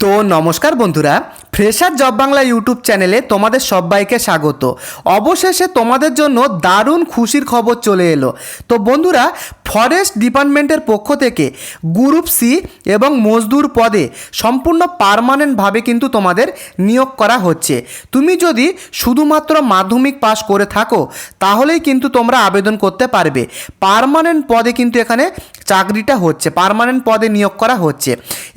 তো নমস্কার বন্ধুরা, ফ্রেশার জব বাংলা ইউটিউব চ্যানেলে তোমাদের সবাইকে স্বাগত। অবশেষে তোমাদের জন্য দারুণ খুশির খবর চলে এলো। তো বন্ধুরা, ফরেস্ট ডিপার্টমেন্টের পক্ষ থেকে গ্রুপ সি এবং মজদুর পদে সম্পূর্ণ পার্মানেন্টভাবে কিন্তু তোমাদের নিয়োগ করা হচ্ছে। তুমি যদি শুধুমাত্র মাধ্যমিক পাস করে থাকো তাহলেই কিন্তু তোমরা আবেদন করতে পারবে। পার্মানেন্ট পদে কিন্তু এখানে চাকরিটা হচ্ছে, পার্মানেন্ট পদে নিয়োগ করা হচ্ছে।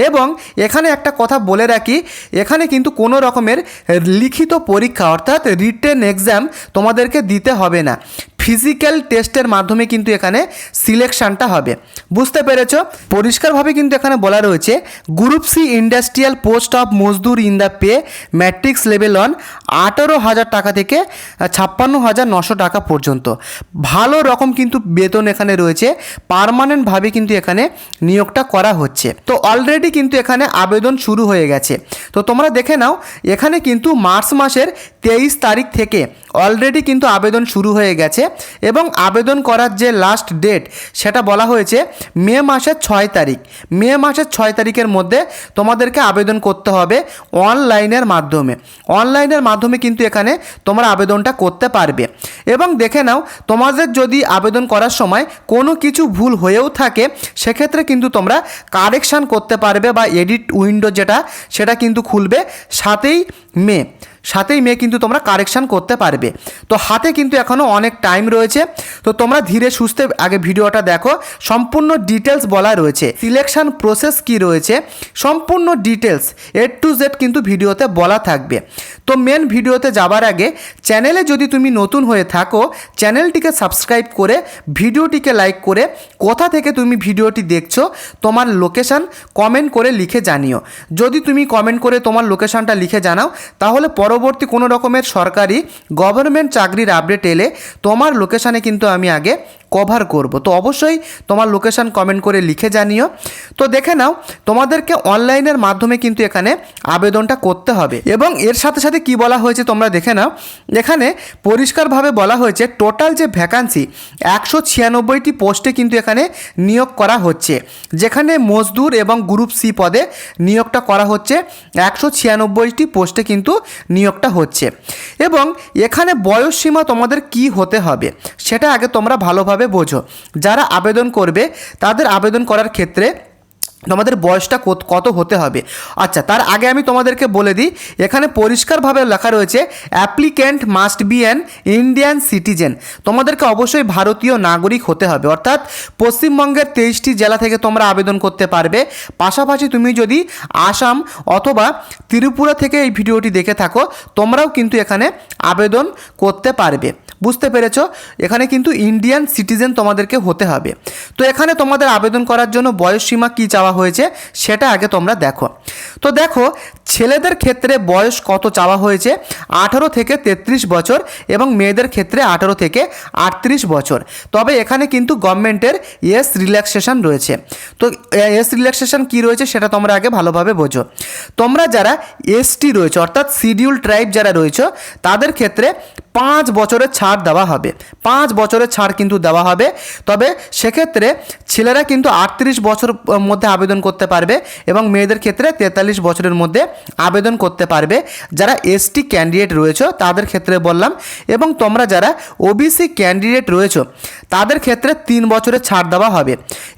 এবং এখানে একটা কথা বলে রাখি, এখানে কিন্তু কোনো রকমের লিখিত পরীক্ষা অর্থাৎ রিটেন এক্সাম তোমাদেরকে দিতে হবে না। ফিজিক্যাল টেস্টের মাধ্যমে কিন্তু এখানে সিলেকশনটা হবে। বুঝতে পেরেছ? পরিষ্কারভাবে কিন্তু এখানে বলা রয়েছে group C industrial post of mazdoor in the pay matrix level on 18,000 টাকা থেকে 56,900 টাকা পর্যন্ত। ভালো রকম কিন্তু বেতন এখানে রয়েছে। পার্মানেন্টভাবে কিন্তু এখানে নিয়োগটা করা হচ্ছে। তো অলরেডি কিন্তু এখানে আবেদন শুরু হয়ে গেছে। তো তোমরা দেখে নাও, এখানে কিন্তু মার্চ মাসের 23 তারিখ থেকে অলরেডি কিন্তু আবেদন শুরু হয়ে গেছে এবং আবেদন করার যে লাস্ট ডেট সেটা বলা হয়েছে মে মাসের 6 তারিখ। মে মাসের 6 তারিখের মধ্যে তোমাদেরকে আবেদন করতে হবে অনলাইনের মাধ্যমে। অনলাইনের মাধ্যমে কিন্তু এখানে তোমরা আবেদনটা করতে পারবে। এবং দেখে নাও, তোমাদের যদি আবেদন করার সময় কোনো কিছু ভুল হয়েও থাকে সেক্ষেত্রে কিন্তু তোমরা কারেকশান করতে পারবে বা এডিট উইন্ডো যেটা সেটা কিন্তু খুলবে 7ই মে কিন্তু তোমরা কারেকশান করতে পারবে। তো হাতে কিন্তু এখনও অনেক টাইম রয়েছে। তো তোমরা ধীরে সুস্থে আগে ভিডিওটা দেখো, সম্পূর্ণ ডিটেলস বলা রয়েছে। সিলেকশন প্রসেস কি রয়েছে সম্পূর্ণ ডিটেলস A to Z কিন্তু ভিডিওতে বলা থাকবে। তো মেন ভিডিওতে যাবার আগে চ্যানেলে যদি তুমি নতুন হয়ে থাকো চ্যানেলটিকে সাবস্ক্রাইব করে ভিডিওটিকে লাইক করে কোথা থেকে তুমি ভিডিওটি দেখছো তোমার লোকেশান কমেন্ট করে লিখে জানিও। যদি তুমি কমেন্ট করে তোমার লোকেশানটা লিখে জানাও তাহলে পরবর্তী কোনো রকমের সরকারি গভর্নমেন্ট চাকরির আপডেট এলে তোমার লোকেশানে কিন্তু আমি আগে কভার করব। তো অবশ্যই তোমার লোকেশান কমেন্ট করে লিখে জানিও। তো দেখে নাও, তোমাদেরকে অনলাইনের মাধ্যমে কিন্তু এখানে আবেদনটা করতে হবে। এবং এর সাথে সাথে কি বলা হয়েছে তোমরা দেখে নাও, এখানে পরিষ্কারভাবে বলা হয়েছে টোটাল যে ভ্যাকান্সি 196টি পোস্টে কিন্তু এখানে নিয়োগ করা হচ্ছে। যেখানে মজদুর এবং গ্রুপ সি পদে নিয়োগটা করা হচ্ছে 196টি পোস্টে কিন্তু নিয়োগটা হচ্ছে। এবং এখানে বয়সসীমা তোমাদের কি হতে হবে সেটা আগে তোমরা ভালোভাবে বোঝো। যারা আবেদন করবে তাদের আবেদন করার ক্ষেত্রে তোমাদের বয়সটা কত হতে হবে। আচ্ছা, তার আগে আমি তোমাদেরকে বলে দিই, এখানে পরিষ্কারভাবে লেখা রয়েছে applicant must be an Indian citizen. তোমাদেরকে অবশ্যই ভারতীয় নাগরিক হতে হবে, অর্থাৎ পশ্চিমবঙ্গের 23টি জেলা থেকে তোমরা আবেদন করতে পারবে। পাশাপাশি তুমি যদি আসাম অথবা ত্রিপুরা থেকে এই ভিডিওটি দেখে থাকো তোমরাও কিন্তু এখানে আবেদন করতে পারবে। বুঝতে পেরেছ? এখানে কিন্তু ইন্ডিয়ান সিটিজেন তোমাদেরকে হতে হবে। তো এখানে তোমাদের আবেদন করার জন্য বয়সসীমা কী চাওয়া হয়েছে সেটা আগে তোমরা দেখো। তো দেখো, ছেলেদের ক্ষেত্রে বয়স কত চাওয়া হয়েছে 18 থেকে 33 বছর এবং মেয়েদের ক্ষেত্রে 18 থেকে 38 বছর। তবে এখানে কিন্তু গভর্নমেন্টের এজ রিল্যাক্সেশন রয়েছে। তো এজ রিল্যাক্সেশন কী রয়েছে সেটা তোমরা আগে ভালোভাবে বোঝো। তোমরা যারা এসটি রয়েছে অর্থাৎ শিডিউল ট্রাইব যারা রয়েছে তাদের ক্ষেত্রে 5 বছরের ছাড় দেওয়া হবে। 5 বছরের ছাড় কিন্তু দেওয়া হবে। তবে সেক্ষেত্রে ছেলেরা কিন্তু 38 বছর মধ্যে আবেদন করতে পারবে এবং মেয়েদের ক্ষেত্রে 43 বছরের মধ্যে আবেদন করতে পারবে যারা এসটি ক্যান্ডিডেট রয়েছে তাদের ক্ষেত্রে বললাম। এবং তোমরা যারা ওবিসি ক্যান্ডিডেট রয়েছে তাদের ক্ষেত্রে 3 বছরের ছাড় দেওয়া হবে।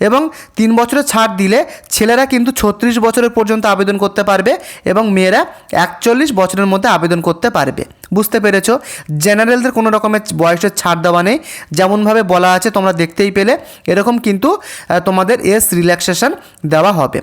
এবং 3 বছরের ছাড় দিলে ছেলেরা কিন্তু 36 বছরের পর্যন্ত আবেদন করতে পারবে এবং মেয়েরা 41 বছরের মধ্যে আবেদন করতে পারবে। বুঝতে পেরেছ? জেনারেলদের কোনো রকমের বয়সের ছাড় দেওয়া নেই, যেমনভাবে বলা আছে তোমরা দেখতেই পেলে এরকম কিন্তু তোমাদের এজ রিল্যাক্সেশন দেওয়া হবে।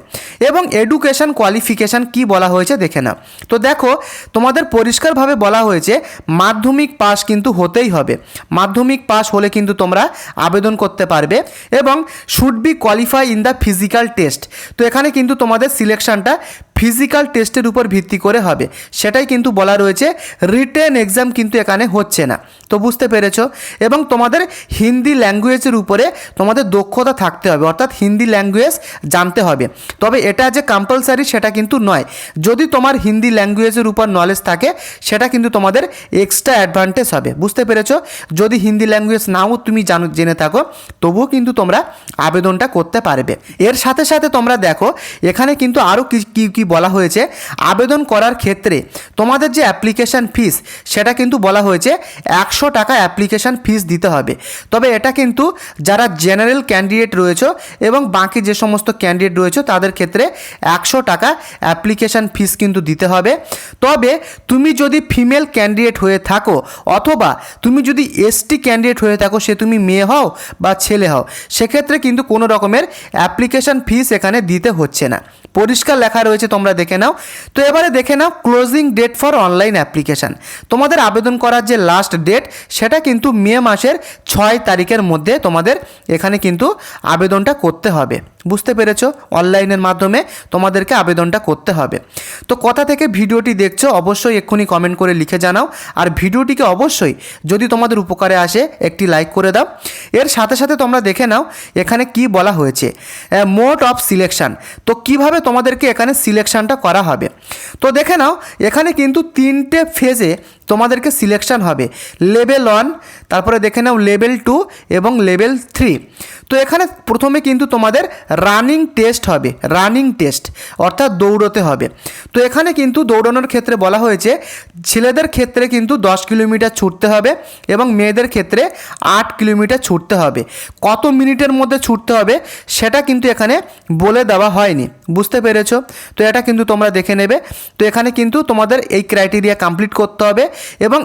এবং এডুকেশন কোয়ালিফিকেশান কি বলা হয়েছে দেখে নাও। তো দেখো, তোমাদের পরিষ্কারভাবে বলা হয়েছে মাধ্যমিক পাস কিন্তু হতেই হবে। মাধ্যমিক পাস হলে কিন্তু তোমরা আবেদন করতে পারবে এবং should be qualify in the physical test. তো এখানে কিন্তু তোমাদের সিলেকশনটা ফিজিক্যাল টেস্টের উপর ভিত্তি করে হবে, সেটাই কিন্তু বলা রয়েছে। রিটেন এক্সাম কিন্তু এখানে হচ্ছে না। তো বুঝতে পেরেছো? এবং তোমাদের হিন্দি ল্যাঙ্গুয়েজের উপরে তোমাদের দক্ষতা থাকতে হবে, অর্থাৎ হিন্দি ল্যাঙ্গুয়েজ জানতে হবে। তবে এটা যে কম্পালসারি সেটা কিন্তু নয়। যদি তোমার হিন্দি ল্যাঙ্গুয়েজের উপর নলেজ থাকে সেটা কিন্তু তোমাদের এক্সট্রা অ্যাডভান্টেজ হবে। বুঝতে পেরেছো? যদি হিন্দি ল্যাঙ্গুয়েজ নাও তুমি জেনে থাকো তবুও কিন্তু তোমরা আবেদনটা করতে পারবে। এর সাথে সাথে তোমরা দেখো এখানে কিন্তু আরও কি বলা হয়েছে আবেদন করার ক্ষেত্রে তোমাদের যে অ্যাপ্লিকেশান ফিস সেটা কিন্তু বলা হয়েছে 100 টাকা অ্যাপ্লিকেশান ফিস দিতে হবে। তবে এটা কিন্তু যারা জেনারেল ক্যান্ডিডেট রয়েছে এবং বাকি যে সমস্ত ক্যান্ডিডেট রয়েছে তাদের ক্ষেত্রে 100 টাকা অ্যাপ্লিকেশান ফিস কিন্তু দিতে হবে। তবে তুমি যদি ফিমেল ক্যান্ডিডেট হয়ে থাকো অথবা তুমি যদি এসটি ক্যান্ডিডেট হয়ে থাকো, সে তুমি মেয়ে হও বা ছেলে হও, সেক্ষেত্রে কিন্তু কোনো রকমের অ্যাপ্লিকেশান ফিস এখানে দিতে হচ্ছে না। পরিষ্কার লেখা রয়েছে, তোমরা দেখে নাও। তো এবারে দেখে নাও closing date for online application. তোমাদের আবেদন করার যে লাস্ট ডেট সেটা কিন্তু মে মাসের 6 তারিখের মধ্যে তোমাদের এখানে কিন্তু আবেদনটা করতে হবে। বুঝতে পেরেছো? অনলাইনের মাধ্যমে তোমাদেরকে আবেদনটা করতে হবে। তো কোথা থেকে ভিডিওটি দেখছো অবশ্যই এক্ষুনি কমেন্ট করে লিখে জানাও। আর ভিডিওটিকে অবশ্যই যদি তোমাদের উপকারে আসে একটি লাইক করে দাও। এর সাথে সাথে তোমরা দেখে নাও এখানে কি বলা হয়েছে, মোড অফ সিলেকশান। তো কিভাবে তোমাদেরকে এখানে সিলেকশানটা করা হবে তো দেখে নাও। এখানে কিন্তু 3টে ফেজে তোমাদেরকে সিলেকশান হবে। লেভেল 1, তারপরে দেখে নাও লেভেল 2 এবং লেভেল 3। তো এখানে প্রথমে কিন্তু তোমাদের রানিং টেস্ট হবে, রানিং টেস্ট অর্থাৎ দৌড়তে হবে। তো এখানে কিন্তু দৌড়ানোর ক্ষেত্রে বলা হয়েছে ছেলেদের ক্ষেত্রে কিন্তু 10 কিলোমিটার ছুটতে হবে এবং মেয়েদের ক্ষেত্রে 8 কিলোমিটার ছুটতে হবে। কত মিনিটের মধ্যে ছুটতে হবে সেটা কিন্তু এখানে বলে দেওয়া হয়নি। বুঝতে পেরেছো? তো এটা কিন্তু তোমরা দেখে নেবে। তো এখানে কিন্তু তোমাদের এই ক্রাইটেরিয়া কমপ্লিট করতে হবে এবং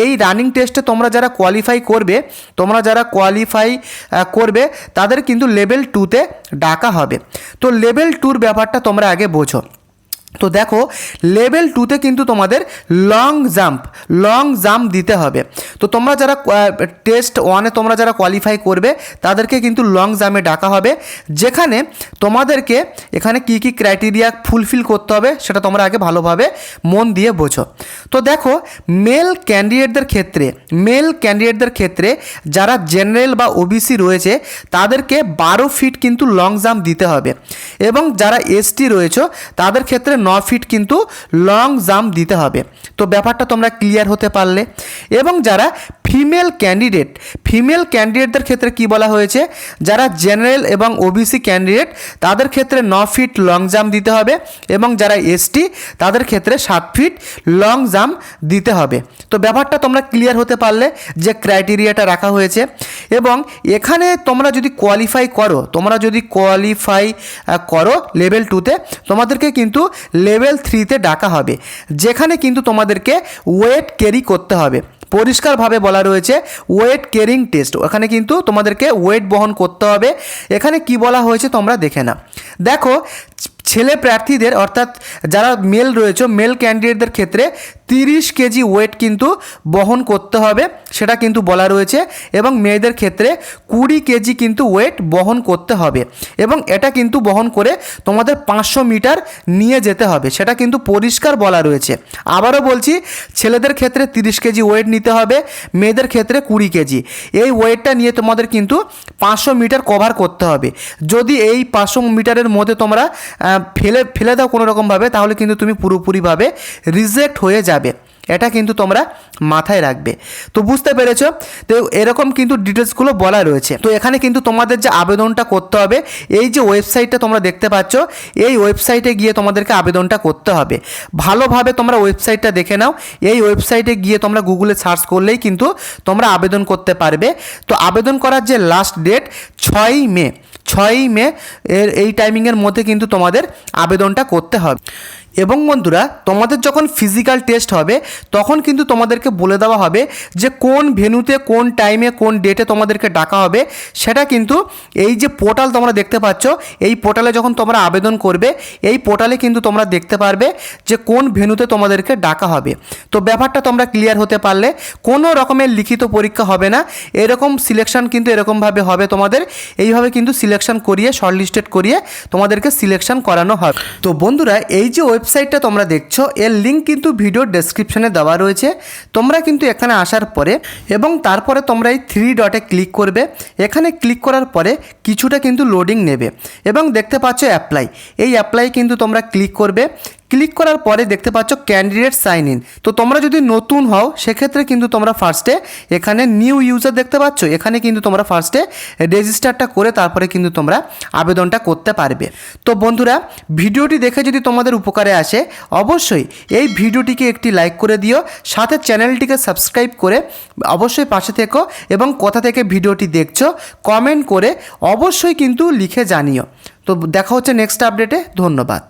এই রানিং টেস্টে তোমরা যারা কোয়ালিফাই করবে তাদের কিন্তু লেভেল 2তে ডাকা হবে। তো লেভেল 2র ব্যাপারটা তোমরা আগে বোঝো। তো দেখো লেভেল 2তে কিন্তু তোমাদের লং জাম্প দিতে হবে। তো তোমরা যারা টেস্ট 1-এ তোমরা যারা কোয়ালিফাই করবে তাদেরকে কিন্তু লং জাম্পে ডাকা হবে, যেখানে তোমাদেরকে এখানে কি কি ক্রাইটেরিয়া ফুলফিল করতে হবে সেটা তোমরা আগে ভালোভাবে মন দিয়ে বোঝো। তো দেখো মেল ক্যান্ডিডেটদের ক্ষেত্রে যারা জেনারেল বা ওবিসি রয়েছে তাদেরকে 12 ফিট কিন্তু লং জাম্প দিতে হবে এবং যারা এসটি রয়েছে তাদের ক্ষেত্রে 9 ফিট কিন্তু লং জাম্প দিতে হবে। তো ব্যাপারটা তোমরা ক্লিয়ার হতে পারলে। এবং যারা ফিমেল ক্যান্ডিডেটদের ক্ষেত্রে কি বলা হয়েছে, যারা জেনারেল এবং ওবিসি ক্যান্ডিডেট তাদের ক্ষেত্রে 9 ফিট লং জাম্প দিতে হবে এবং যারা এসটি তাদের ক্ষেত্রে 7 ফিট লং জাম্প দিতে হবে। তো ব্যাপারটা তোমরা ক্লিয়ার হতে পারলে যে ক্রাইটেরিয়াটা রাখা হয়েছে। এবং এখানে তোমরা যদি কোয়ালিফাই করো লেভেল 2তে তোমাদেরকে কিন্তু লেভেল 3তে ডাকা হবে, যেখানে কিন্তু তোমাদেরকে ওয়েট ক্যারি করতে হবে। পরিষ্কারভাবে বলা রয়েছে ওয়েট ক্যারিং টেস্ট। ওখানে কিন্তু তোমাদেরকে ওয়েট বহন করতে হবে। এখানে কি বলা হয়েছে তোমরা দেখে নাও। দেখো ছেলে প্রার্থীদের অর্থাৎ যারা মেল রয়েছে মেল ক্যান্ডিডেটদের ক্ষেত্রে 30 কেজি ওয়েট কিন্তু বহন করতে হবে, সেটা কিন্তু বলা রয়েছে। এবং মেয়েদের ক্ষেত্রে 20 কেজি কিন্তু ওয়েট বহন করতে হবে এবং এটা কিন্তু বহন করে তোমাদের 500 মিটার নিয়ে যেতে হবে, সেটা কিন্তু পরিষ্কার বলা রয়েছে। আবারও বলছি, ছেলেদের ক্ষেত্রে 30 কেজি ওয়েট নিতে হবে, মেয়েদের ক্ষেত্রে 20 কেজি। এই ওয়েটটা নিয়ে তোমাদের কিন্তু 500 মিটার কভার করতে হবে। যদি এই 500 মিটারের মধ্যে তোমরা ফেলে দাও কোনো রকমভাবে, তাহলে কিন্তু তুমি পুরোপুরিভাবে রিজেক্ট হয়ে যাবে। এটা কিন্তু তোমরা মাথায় রাখবে। তো বুঝতে পেরেছো? তো এরকম কিন্তু ডিটেলসগুলো বলা রয়েছে। তো এখানে কিন্তু তোমাদের যে আবেদনটা করতে হবে, এই যে ওয়েবসাইটটা তোমরা দেখতে পাচ্ছ, এই ওয়েবসাইটে গিয়ে তোমাদেরকে আবেদনটা করতে হবে। ভালোভাবে তোমরা ওয়েবসাইটটা দেখে নাও। এই ওয়েবসাইটে গিয়ে তোমরা গুগলে সার্চ করলেই কিন্তু তোমরা আবেদন করতে পারবে। তো আবেদন করার যে লাস্ট ডেট 6ই মে এই টাইমিংয়ের মধ্যে কিন্তু তোমাদের আবেদনটা করতে হবে। এবং বন্ধুরা, তোমাদের যখন ফিজিক্যাল টেস্ট হবে তখন কিন্তু তোমাদেরকে বলে দেওয়া হবে যে কোন ভেন্যুতে, কোন টাইমে, কোন ডেটে তোমাদেরকে ডাকা হবে। সেটা কিন্তু এই যে পোর্টাল তোমরা দেখতে পাচ্ছ, এই পোর্টালে যখন তোমরা আবেদন করবে, এই পোর্টালে কিন্তু তোমরা দেখতে পারবে যে কোন ভেন্যুতে তোমাদেরকে ডাকা হবে। তো ব্যাপারটা তোমরা ক্লিয়ার হতে পারলে। কোনো রকমের লিখিত পরীক্ষা হবে না, এরকম সিলেকশন কিন্তু এরকমভাবে হবে তোমাদের। এইভাবে কিন্তু সিলেকশন করিয়ে, শর্টলিস্টেড করিয়ে তোমাদেরকে সিলেকশন করানো হবে। তো বন্ধুরা, এই যে ওয়েবসাইটটা তোমরা দেখছো, এর লিঙ্ক কিন্তু ভিডিওর ডেসক্রিপশনে দেওয়া রয়েছে। তোমরা কিন্তু এখানে আসার পরে এবং তারপরে তোমরা এই 3 ডটে ক্লিক করবে। এখানে ক্লিক করার পরে কিছুটা কিন্তু লোডিং নেবে এবং দেখতে পাচ্ছ অ্যাপ্লাই। এই অ্যাপ্লাই কিন্তু তোমরা ক্লিক করবে। ক্লিক করার পরে দেখতে পাচ্ছ ক্যান্ডিডেট সাইন ইন। তো তোমরা যদি নতুন হও সেক্ষেত্রে কিন্তু তোমরা ফার্স্টে এখানে নিউ ইউজার দেখতে পাচ্ছ, এখানে কিন্তু তোমরা ফার্স্টে রেজিস্টারটা করে তারপরে কিন্তু তোমরা আবেদনটা করতে পারবে। তো বন্ধুরা, ভিডিওটি দেখে যদি তোমাদের উপকারে আসে অবশ্যই এই ভিডিওটিকে একটি লাইক করে দিও, সাথে চ্যানেলটিকে সাবস্ক্রাইব করে অবশ্যই পাশে থেকো এবং কোথা থেকে ভিডিওটি দেখছো কমেন্ট করে অবশ্যই কিন্তু লিখে জানিও। তো দেখা হচ্ছে নেক্সট আপডেটে। ধন্যবাদ।